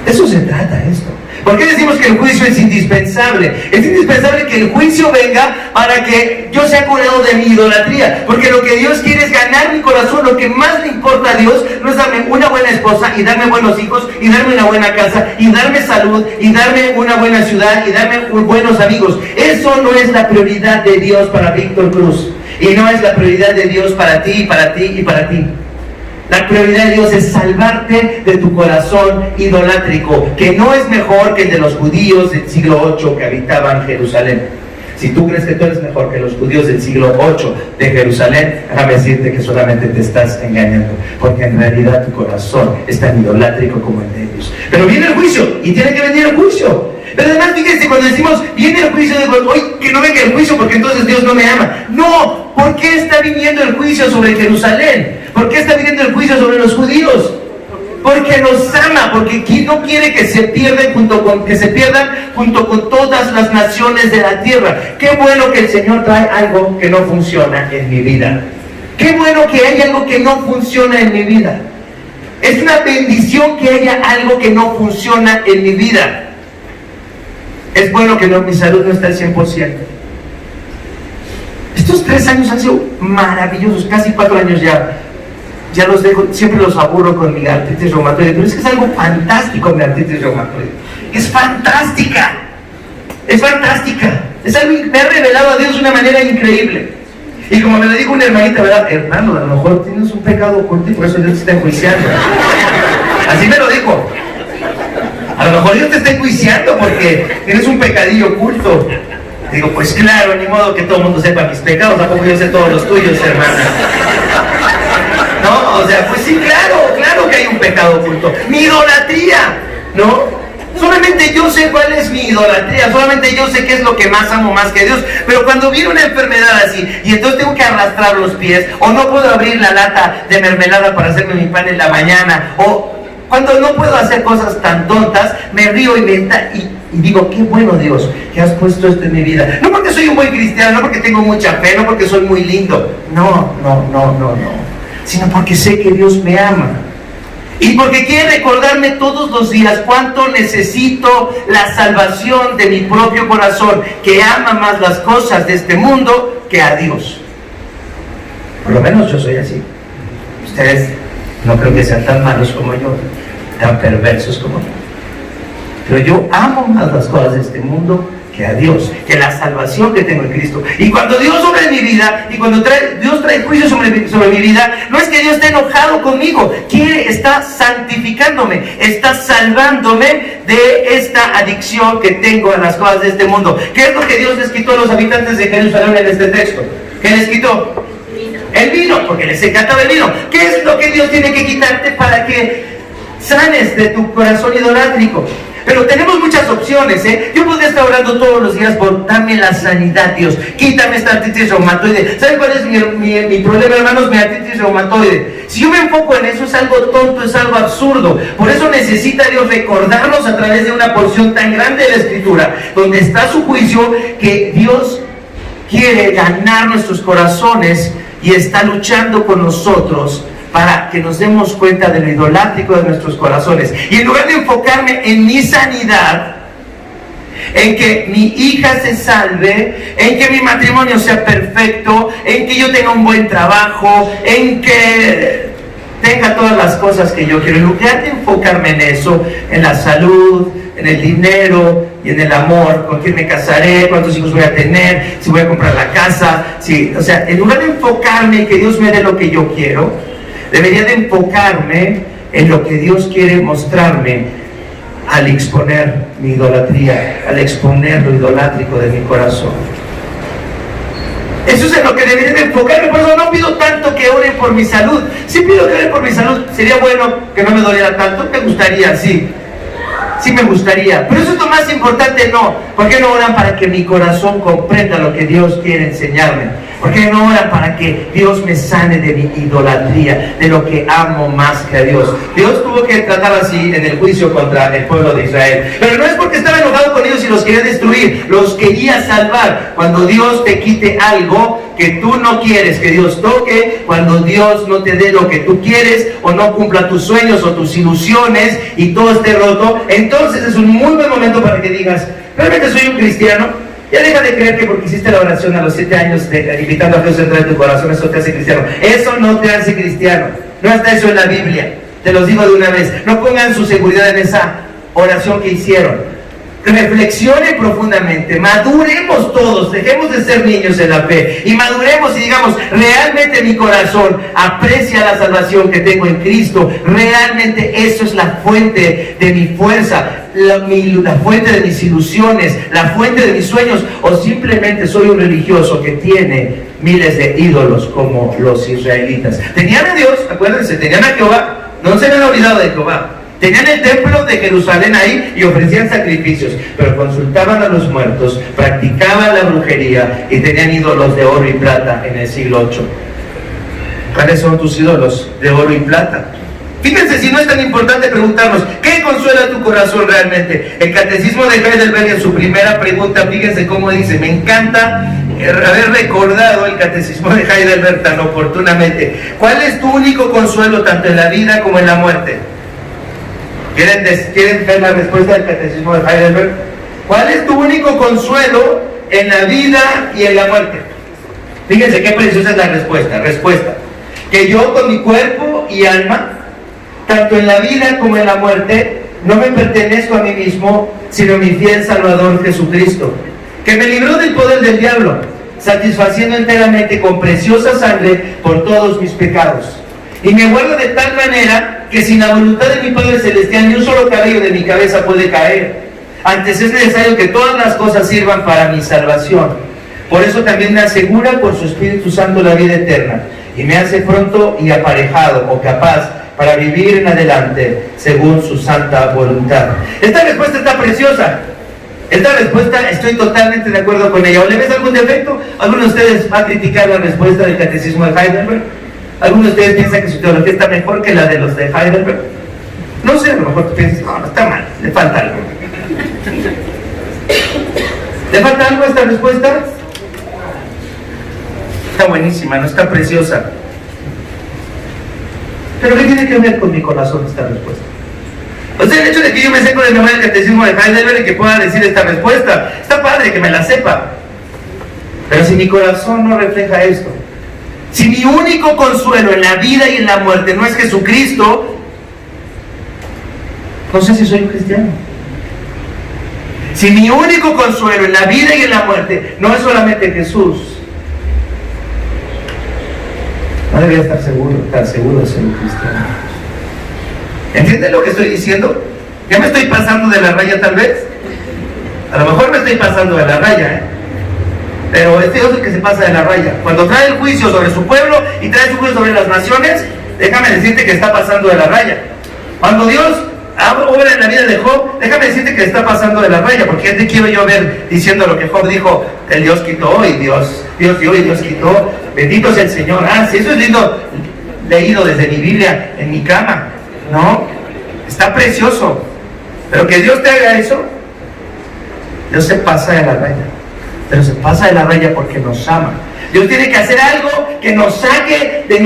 De eso se trata esto. ¿Por qué decimos que el juicio es indispensable? Es indispensable que el juicio venga para que yo sea curado de mi idolatría. Porque lo que Dios quiere es ganar mi corazón. Lo que más le importa a Dios no es darme una buena esposa y darme buenos hijos y darme una buena casa y darme salud y darme una buena ciudad y darme buenos amigos. Eso no es la prioridad de Dios para Víctor Cruz. Y no es la prioridad de Dios para ti y para ti y para ti. La prioridad de Dios es salvarte de tu corazón idolátrico, que no es mejor que el de los judíos del siglo VIII que habitaban Jerusalén. Si tú crees que tú eres mejor que los judíos del siglo 8 de Jerusalén, déjame decirte que solamente te estás engañando, porque en realidad tu corazón es tan idolátrico como el de ellos. Pero viene el juicio, y tiene que venir el juicio. Pero además, fíjense, cuando decimos, viene el juicio, digo, hoy que no venga el juicio porque entonces Dios no me ama. No, ¿por qué está viniendo el juicio sobre Jerusalén? ¿Por qué está viniendo el juicio sobre los judíos? Porque los ama, porque no quiere que se pierdan junto con todas las naciones de la tierra. Qué bueno que el Señor trae algo que no funciona en mi vida. Qué bueno que hay algo que no funciona en mi vida. Es una bendición que haya algo que no funciona en mi vida. Es bueno que mi salud no está al 100%. Estos 3 años han sido maravillosos, casi 4 años ya los dejo, siempre los aburro con mi artritis reumatoide, pero es que es algo fantástico mi artritis reumatoide. Es fantástica. Es algo que me ha revelado a Dios de una manera increíble. Y como me lo dijo una hermanita, ¿verdad? Hermano, a lo mejor tienes un pecado oculto y por eso Dios te está enjuiciando. Así me lo dijo. A lo mejor Dios te está enjuiciando porque tienes un pecadillo oculto. Digo, pues claro, ni modo que todo el mundo sepa mis pecados, tampoco yo sé todos los tuyos, hermana. No, o sea, pues sí, claro que hay un pecado oculto. Mi idolatría, ¿no? Solamente yo sé cuál es mi idolatría, solamente yo sé qué es lo que más amo más que Dios. Pero cuando viene una enfermedad así, y entonces tengo que arrastrar los pies, o no puedo abrir la lata de mermelada para hacerme mi pan en la mañana, o cuando no puedo hacer cosas tan tontas, me río y digo, qué bueno Dios, que has puesto esto en mi vida. No porque soy un buen cristiano, no porque tengo mucha fe, no porque soy muy lindo. No. Sino porque sé que Dios me ama. Y porque quiere recordarme todos los días cuánto necesito la salvación de mi propio corazón, que ama más las cosas de este mundo que a Dios. Por lo menos yo soy así. Ustedes no creo que sean tan malos como yo, tan perversos como yo. Pero yo amo más las cosas de este mundo que a Dios, que la salvación que tengo en Cristo. Y cuando Dios obra en mi vida, y cuando Dios trae juicio sobre mi vida, no es que Dios esté enojado conmigo, está santificándome, está salvándome de esta adicción que tengo a las cosas de este mundo. ¿Qué es lo que Dios les quitó a los habitantes de Jerusalén en este texto? ¿Qué les quitó? El vino, porque les encantaba el vino. ¿Qué es lo que Dios tiene que quitarte para que sanes de tu corazón idolátrico? Pero tenemos muchas opciones, ¿eh? Yo podría estar orando todos los días por dame la sanidad, Dios. Quítame esta artritis reumatoide. ¿Saben cuál es mi problema, hermanos? Mi artritis reumatoide. Si yo me enfoco en eso, es algo tonto, es algo absurdo. Por eso necesita Dios recordarnos a través de una porción tan grande de la Escritura, donde está su juicio, que Dios quiere ganar nuestros corazones y está luchando con nosotros para que nos demos cuenta de lo idolátrico de nuestros corazones. Y en lugar de enfocarme en mi sanidad, en que mi hija se salve, en que mi matrimonio sea perfecto, en que yo tenga un buen trabajo, en que tenga todas las cosas que yo quiero, en lugar de enfocarme en eso, en la salud, en el dinero y en el amor, con quién me casaré, cuántos hijos voy a tener, si voy a comprar la casa, o sea, en lugar de enfocarme en que Dios me dé lo que yo quiero, debería de enfocarme en lo que Dios quiere mostrarme al exponer mi idolatría, al exponer lo idolátrico de mi corazón. Eso es en lo que debería de enfocarme. Por eso no pido tanto que oren por mi salud. Sí pido que oren por mi salud. Sería bueno que no me doliera tanto. Me gustaría, sí me gustaría. Pero eso es lo más importante, no. ¿Por qué no oran para que mi corazón comprenda lo que Dios quiere enseñarme? ¿Por qué no oran para que Dios me sane de mi idolatría, de lo que amo más que a Dios? Dios tuvo que tratar así en el juicio contra el pueblo de Israel. Pero no es porque estaba enojado con ellos y los quería destruir, los quería salvar. Cuando Dios te quite algo que tú no quieres que Dios toque, cuando Dios no te dé lo que tú quieres, o no cumpla tus sueños o tus ilusiones y todo esté roto, entonces es un muy buen momento para que digas, ¿realmente soy un cristiano? Ya deja de creer que porque hiciste la oración a los 7 años invitando a Dios a entrar en tu corazón, eso te hace cristiano. Eso no te hace cristiano. No está eso en la Biblia. Te los digo de una vez. No pongan su seguridad en esa oración que hicieron. Reflexionen profundamente, maduremos todos, dejemos de ser niños en la fe y maduremos y digamos, realmente mi corazón aprecia la salvación que tengo en Cristo, realmente eso es la fuente de mi fuerza. la fuente de mis ilusiones, la fuente de mis sueños, o simplemente soy un religioso que tiene miles de ídolos como los israelitas. Tenían a Dios, acuérdense, tenían a Jehová, no se habían olvidado de Jehová. Tenían el templo de Jerusalén ahí y ofrecían sacrificios, pero consultaban a los muertos, practicaban la brujería y tenían ídolos de oro y plata en el siglo VIII. ¿Cuáles son tus ídolos de oro y plata? Fíjense, si no es tan importante preguntarnos, ¿qué consuela tu corazón realmente? El Catecismo de Heidelberg en su primera pregunta, fíjense cómo dice, me encanta haber recordado el Catecismo de Heidelberg tan oportunamente. ¿Cuál es tu único consuelo tanto en la vida como en la muerte? ¿Quieren ver la respuesta del Catecismo de Heidelberg? ¿Cuál es tu único consuelo en la vida y en la muerte? Fíjense qué preciosa es la respuesta. Que yo con mi cuerpo y alma, tanto en la vida como en la muerte, no me pertenezco a mí mismo, sino a mi fiel Salvador Jesucristo, que me libró del poder del diablo, satisfaciendo enteramente con preciosa sangre por todos mis pecados. Y me guarda de tal manera que sin la voluntad de mi Padre Celestial ni un solo cabello de mi cabeza puede caer. Antes es necesario que todas las cosas sirvan para mi salvación. Por eso también me asegura por su Espíritu Santo la vida eterna, y me hace pronto y aparejado o capaz para vivir en adelante según su santa voluntad. Esta respuesta está preciosa. Esta respuesta estoy totalmente de acuerdo con ella. ¿O le ves algún defecto? ¿Alguno de ustedes va a criticar la respuesta del Catecismo de Heidelberg? ¿Alguno de ustedes piensa que su teología está mejor que la de los de Heidelberg? No sé, a lo mejor tú piensas, no, está mal, le falta algo. ¿Le falta algo a esta respuesta? Está buenísima, no está preciosa. Pero ¿qué tiene que ver con mi corazón esta respuesta? O sea, el hecho de que yo me sepa de memoria el Catecismo de Heidelberg y que pueda decir esta respuesta, está padre que me la sepa. Pero si mi corazón no refleja esto, si mi único consuelo en la vida y en la muerte no es Jesucristo, no sé si soy un cristiano. Si mi único consuelo en la vida y en la muerte no es solamente Jesús, no debería estar seguro de ser un cristiano. ¿Entienden lo que estoy diciendo? ¿Ya me estoy pasando de la raya tal vez? A lo mejor me estoy pasando de la raya, pero este Dios es el que se pasa de la raya. Cuando trae el juicio sobre su pueblo y trae su juicio sobre las naciones, déjame decirte que está pasando de la raya. Cuando Dios obra en la vida de Job, déjame decirte que está pasando de la raya, porque ya te quiero yo ver diciendo lo que Job dijo, el Dios quitó y Dios dio y Dios quitó, bendito es el Señor. Si eso es lindo, leído desde mi Biblia en mi cama, ¿no? Está precioso, pero que Dios te haga eso, Dios se pasa de la raya, pero se pasa de la raya porque nos ama. Dios tiene que hacer algo que nos saque de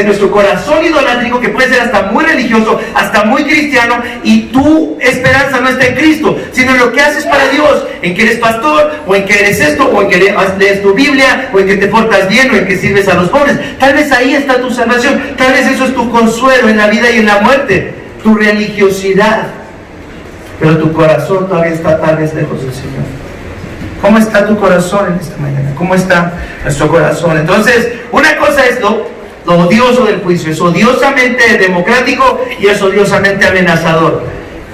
nuestro corazón idolátrico, que puede ser hasta muy religioso, hasta muy cristiano, y tu esperanza no está en Cristo, sino en lo que haces para Dios, en que eres pastor, o en que eres esto, o en que lees tu Biblia, o en que te portas bien, o en que sirves a los pobres. Tal vez ahí está tu salvación, tal vez eso es tu consuelo en la vida y en la muerte, tu religiosidad, pero tu corazón todavía está tal vez lejos del Señor. ¿Cómo está tu corazón en esta mañana? ¿Cómo está nuestro corazón? Entonces, una cosa es lo odioso del juicio, es odiosamente democrático y es odiosamente amenazador.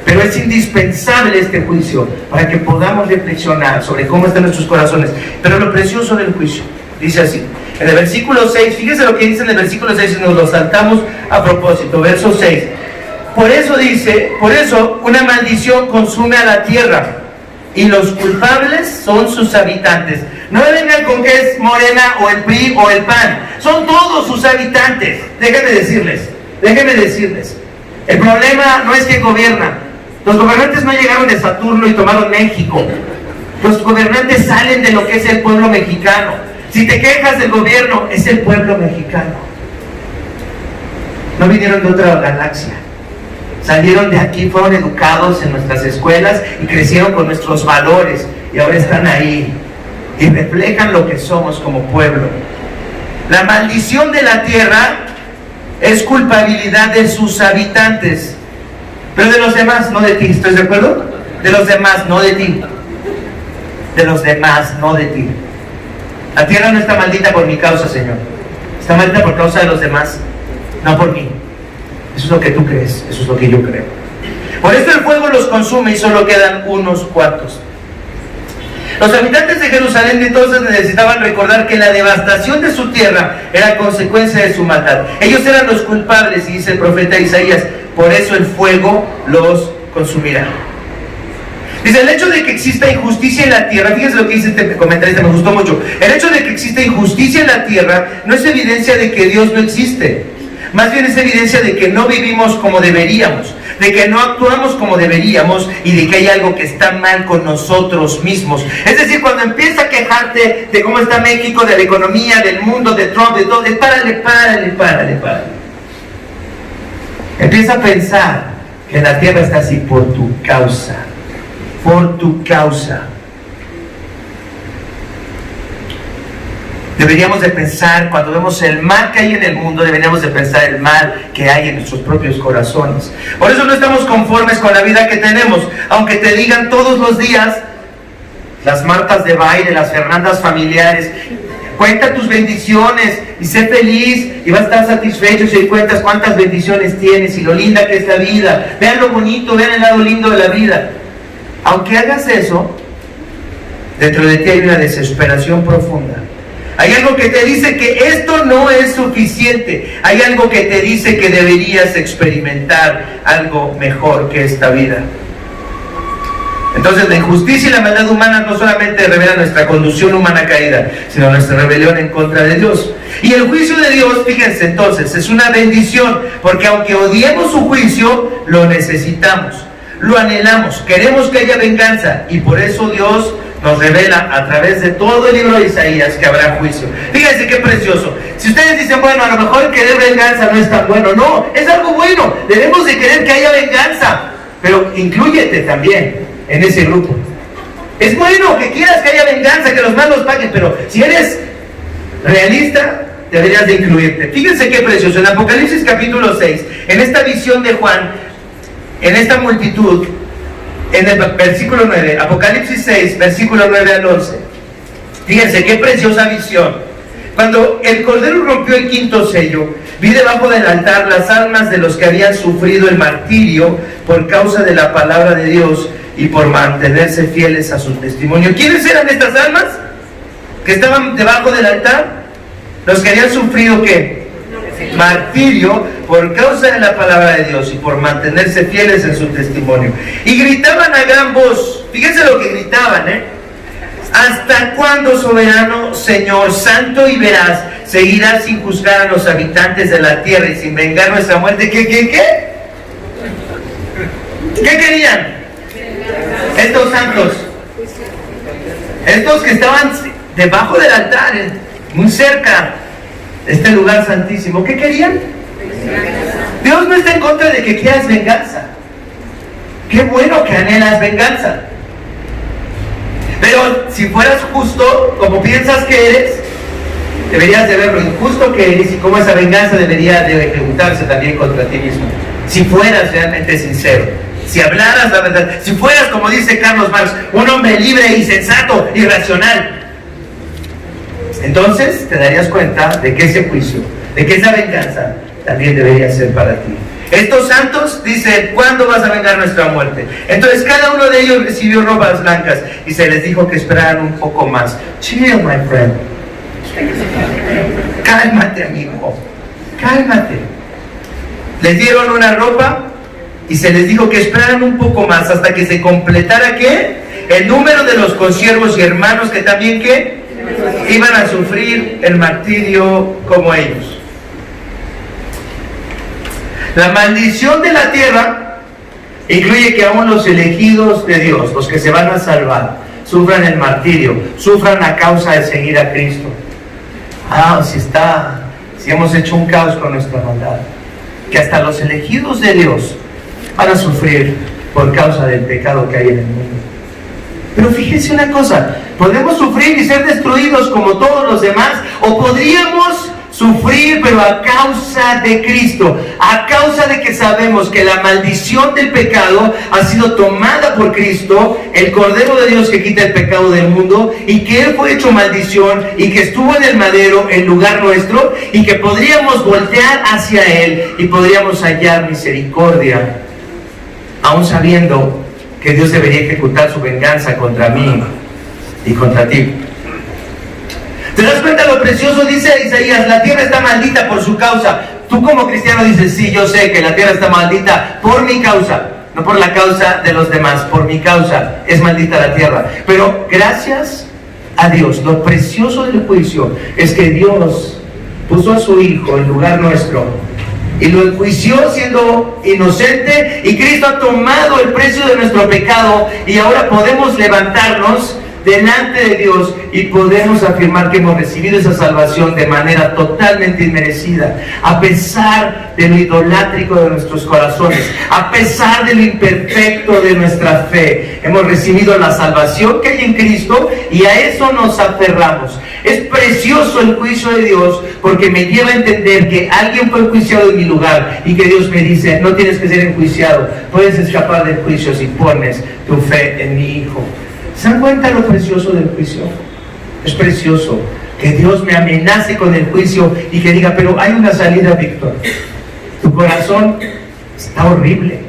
Pero es indispensable este juicio para que podamos reflexionar sobre cómo están nuestros corazones. Pero lo precioso del juicio, dice así, en el versículo 6, fíjense lo que dice en el versículo 6 y nos lo saltamos a propósito, verso 6. Por eso una maldición consume a la tierra, y los culpables son sus habitantes. No me vengan con que es Morena o el PRI o el PAN, son todos sus habitantes. Déjenme decirles, el problema no es quién gobierna. Los gobernantes no llegaron de Saturno y tomaron México. Los gobernantes salen de lo que es el pueblo mexicano. Si te quejas del gobierno, es el pueblo mexicano. No vinieron de otra galaxia. Salieron de aquí, fueron educados en nuestras escuelas y crecieron con nuestros valores y ahora están ahí y reflejan lo que somos como pueblo. La maldición de la tierra es culpabilidad de sus habitantes, pero de los demás, no de ti. ¿Estás de acuerdo? De los demás, no de ti. De los demás, no de ti. La tierra no está maldita por mi causa, Señor. Está maldita por causa de los demás, no por mí. Eso es lo que tú crees, eso es lo que yo creo. Por eso el fuego los consume y solo quedan unos cuantos. Los habitantes de Jerusalén entonces necesitaban recordar que la devastación de su tierra era consecuencia de su maldad. Ellos eran los culpables, y dice el profeta Isaías, por eso el fuego los consumirá. Dice, el hecho de que exista injusticia en la tierra, fíjense lo que dice este comentarista, me gustó mucho. El hecho de que exista injusticia en la tierra no es evidencia de que Dios no existe. Más bien es evidencia de que no vivimos como deberíamos, de que no actuamos como deberíamos y de que hay algo que está mal con nosotros mismos. Es decir, cuando empiezas a quejarte de cómo está México, de la economía, del mundo, de Trump, de todo, párale. Empieza a pensar que la tierra está así por tu causa. Por tu causa. Deberíamos de pensar, cuando vemos el mal que hay en el mundo, deberíamos de pensar el mal que hay en nuestros propios corazones. Por eso no estamos conformes con la vida que tenemos, aunque te digan todos los días, las Martas de baile, las Fernandas familiares, cuenta tus bendiciones y sé feliz y vas a estar satisfecho si cuentas cuántas bendiciones tienes y lo linda que es la vida. Vean lo bonito, vean el lado lindo de la vida. Aunque hagas eso, dentro de ti hay una desesperación profunda. Hay algo que te dice que esto no es suficiente. Hay algo que te dice que deberías experimentar algo mejor que esta vida. Entonces la injusticia y la maldad humana no solamente revelan nuestra condición humana caída, sino nuestra rebelión en contra de Dios. Y el juicio de Dios, fíjense entonces, es una bendición, porque aunque odiemos su juicio, lo necesitamos, lo anhelamos, queremos que haya venganza, y por eso Dios nos revela a través de todo el libro de Isaías que habrá juicio. Fíjense qué precioso. Si ustedes dicen, bueno, a lo mejor querer venganza no es tan bueno. No, es algo bueno. Debemos de querer que haya venganza, pero inclúyete también en ese grupo. Es bueno que quieras que haya venganza, que los malos paguen, pero si eres realista, deberías de incluirte. Fíjense qué precioso. En Apocalipsis capítulo 6, en esta visión de Juan, en esta multitud, en el versículo 9, Apocalipsis 6, versículo 9 al 11. Fíjense qué preciosa visión. Cuando el Cordero rompió el quinto sello, vi debajo del altar las almas de los que habían sufrido el martirio por causa de la palabra de Dios y por mantenerse fieles a su testimonio. ¿Quiénes eran estas almas que estaban debajo del altar? Los que habían sufrido ¿qué? Martirio por causa de la palabra de Dios y por mantenerse fieles en su testimonio. Y gritaban a gran voz, fíjense lo que gritaban, ¿hasta cuándo, soberano Señor, santo y veraz, seguirás sin juzgar a los habitantes de la tierra y sin vengar nuestra muerte? ¿Qué querían? Estos santos, estos que estaban debajo del altar, muy cerca de este lugar santísimo, ¿qué querían? Dios no está en contra de que quieras venganza. Qué bueno que anhelas venganza. Pero si fueras justo, como piensas que eres, deberías de ver lo injusto que eres y cómo esa venganza debería de ejecutarse también contra ti mismo. Si fueras realmente sincero, si hablaras la verdad, si fueras, como dice Carlos Marx, un hombre libre y sensato y racional, entonces te darías cuenta de que ese juicio, de que esa venganza también debería ser para ti. Estos santos dicen, ¿cuándo vas a vengar nuestra muerte? Entonces cada uno de ellos recibió robas blancas y se les dijo que esperaran un poco más. Chill, my friend. Cálmate, amigo. Cálmate. Les dieron una ropa y se les dijo que esperaran un poco más hasta que se completara ¿qué? El número de los consiervos y hermanos que también ¿qué? Iban a sufrir el martirio como ellos. La maldición de la tierra incluye que aún los elegidos de Dios, los que se van a salvar, sufran el martirio, sufran a causa de seguir a Cristo. Si hemos hecho un caos con nuestra maldad, que hasta los elegidos de Dios van a sufrir por causa del pecado que hay en el mundo. Pero fíjense una cosa, podemos sufrir y ser destruidos como todos los demás, o podríamos sufrir pero a causa de Cristo, a causa de que sabemos que la maldición del pecado ha sido tomada por Cristo, el Cordero de Dios que quita el pecado del mundo, y que Él fue hecho maldición y que estuvo en el madero en lugar nuestro, y que podríamos voltear hacia Él y podríamos hallar misericordia aún sabiendo que Dios debería ejecutar su venganza contra mí y contra ti. ¿Te das cuenta lo precioso? Dice Isaías, la tierra está maldita por su causa. Tú como cristiano dices, sí, yo sé que la tierra está maldita por mi causa, no por la causa de los demás, por mi causa es maldita la tierra. Pero gracias a Dios, lo precioso del juicio es que Dios puso a su Hijo en lugar nuestro y lo enjuició siendo inocente, y Cristo ha tomado el precio de nuestro pecado, y ahora podemos levantarnos delante de Dios y podemos afirmar que hemos recibido esa salvación de manera totalmente inmerecida, a pesar de lo idolátrico de nuestros corazones, a pesar de lo imperfecto de nuestra fe. Hemos recibido la salvación que hay en Cristo y a eso nos aferramos. Es precioso el juicio de Dios, porque me lleva a entender que alguien fue enjuiciado en mi lugar y que Dios me dice, no tienes que ser enjuiciado, puedes escapar del juicio si pones tu fe en mi Hijo. ¿Se dan cuenta lo precioso del juicio? Es precioso que Dios me amenace con el juicio y que diga, pero hay una salida, Víctor. Tu corazón está horrible.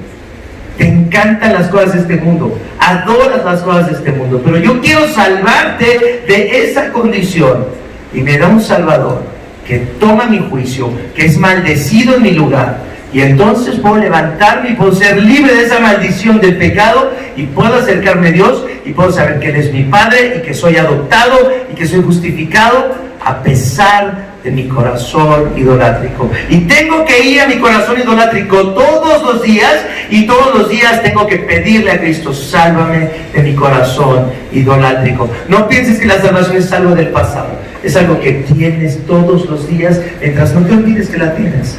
Te encantan las cosas de este mundo. Adoras las cosas de este mundo. Pero yo quiero salvarte de esa condición. Y me da un Salvador que toma mi juicio, que es maldecido en mi lugar. Y entonces puedo levantarme y puedo ser libre de esa maldición del pecado, y puedo acercarme a Dios y puedo saber que Él es mi Padre y que soy adoptado y que soy justificado a pesar de mi corazón idolátrico. Y tengo que ir a mi corazón idolátrico todos los días, y todos los días tengo que pedirle a Cristo, sálvame de mi corazón idolátrico. No pienses que la salvación es algo del pasado, es algo que tienes todos los días mientras no te olvides que la tienes.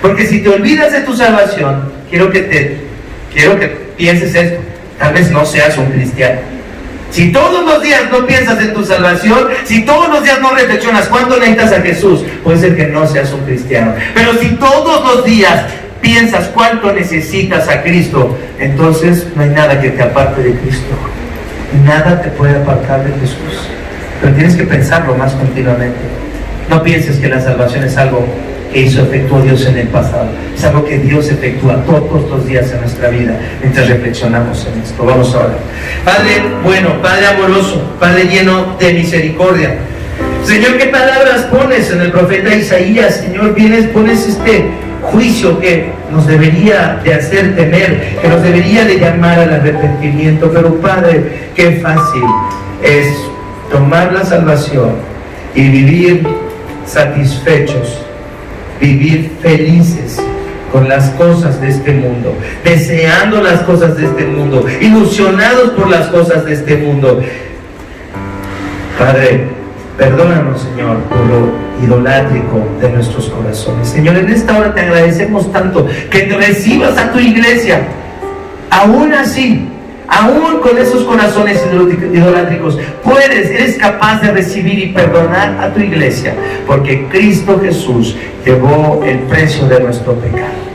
Porque si te olvidas de tu salvación, quiero que pienses esto, tal vez no seas un cristiano. Si todos los días no piensas en tu salvación, si todos los días no reflexionas cuánto necesitas a Jesús, puede ser que no seas un cristiano. Pero si todos los días piensas cuánto necesitas a Cristo, entonces no hay nada que te aparte de Cristo. Nada te puede apartar de Jesús. Pero tienes que pensarlo más continuamente. No pienses que la salvación es algo que efectuó Dios en el pasado. Es algo que Dios efectúa todos los días en nuestra vida mientras reflexionamos en esto. Vamos a orar. Padre bueno, Padre amoroso, Padre lleno de misericordia, Señor, ¿qué palabras pones en el profeta Isaías? Señor, pones este juicio que nos debería de hacer temer, que nos debería de llamar al arrepentimiento. Pero Padre, qué fácil es tomar la salvación y vivir satisfechos, vivir felices con las cosas de este mundo, deseando las cosas de este mundo, ilusionados por las cosas de este mundo. Padre, perdónanos, Señor, por lo idolátrico de nuestros corazones. Señor, en esta hora te agradecemos tanto que te recibas a tu iglesia. Aún así, aún con esos corazones idolátricos, eres capaz de recibir y perdonar a tu iglesia, porque Cristo Jesús llevó el precio de nuestro pecado.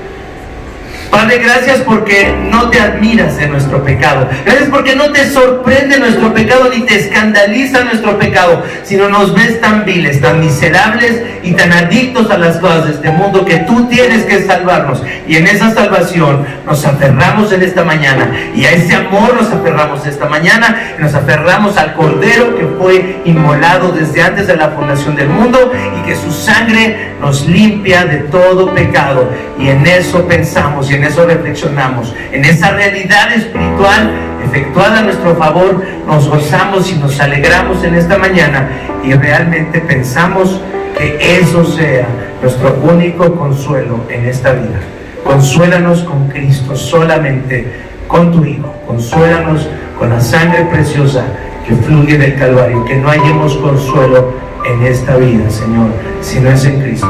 Padre, gracias porque no te admiras de nuestro pecado. Gracias porque no te sorprende nuestro pecado ni te escandaliza nuestro pecado, sino nos ves tan viles, tan miserables y tan adictos a las cosas de este mundo que tú tienes que salvarnos. Y en esa salvación nos aferramos en esta mañana, y a ese amor nos aferramos esta mañana, y nos aferramos al Cordero que fue inmolado desde antes de la fundación del mundo, y que su sangre nos limpia de todo pecado. Y en eso pensamos y en eso reflexionamos, en esa realidad espiritual efectuada a nuestro favor. Nos gozamos y nos alegramos en esta mañana, y realmente pensamos que eso sea nuestro único consuelo en esta vida. Consuélanos con Cristo, solamente con tu Hijo. Consuélanos con la sangre preciosa que fluye del Calvario. Que no hallemos consuelo en esta vida, Señor, si no es en Cristo.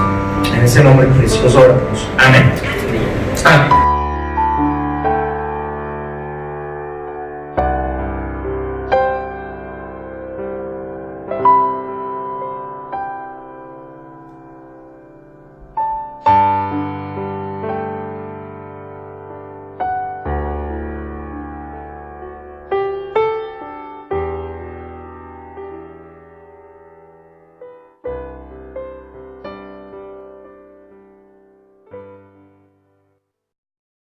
En ese nombre precioso oramos. Amén.